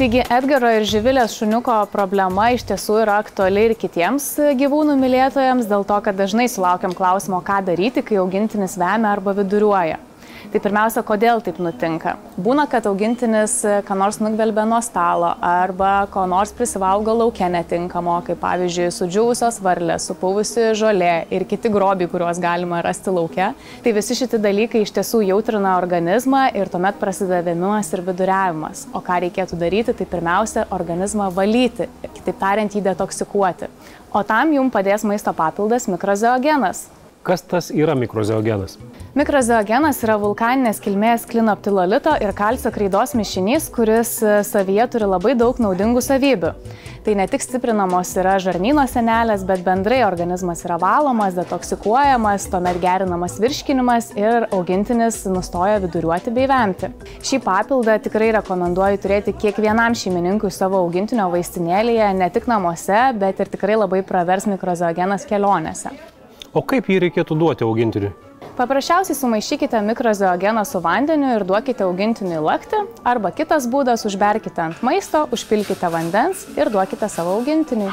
Taigi Edgaro ir Živilės šuniuko problema iš tiesų yra aktuali ir kitiems gyvūnų mylėtojams, dėl to, kad dažnai sulaukiam klausimo, ką daryti, kai augintinis vemia arba viduriuoja. Tai pirmiausia, kodėl taip nutinka? Būna, kad augintinis ką nors nugvelbia nuo stalo arba ko nors prisivalgo lauke netinkamo, kaip pavyzdžiui sudžiūvusios varlės, supuvusi žolė ir kiti grobiai, kuriuos galima rasti lauke. Tai visi šitie dalykai iš tiesų jautrina organizmą ir tuomet prasideda vėmimas ir viduriavimas. O ką reikėtų daryti, tai pirmiausia organizmą valyti, kitaip tariant jį detoksikuoti. O tam jums padės maisto papildas mikrozeogenas. Kas tas yra mikrozeogenas? Mikrozeogenas yra vulkaninės kilmės klinoptilolito ir kalcio kreidos mišinys, kuris savyje turi labai daug naudingų savybių. Tai ne tik stiprinamos yra žarnyno sienelės, bet bendrai organizmas yra valomas, detoksikuojamas, tuomet gerinamas virškinimas ir augintinis nustoja viduriuoti bei vemti. Šį papildą tikrai rekomenduoju turėti kiekvienam šeimininkui savo augintinio vaistinėlėje, ne tik namuose, bet ir tikrai labai pravers mikrozeogenas kelionėse. O kaip jį reikėtų duoti augintiniui? Paprasčiausiai sumaišykite mikrozeogeną su vandeniu ir duokite augintiniui lakti, arba kitas būdas, užberkite ant maisto, užpilkite vandens ir duokite savo augintiniui.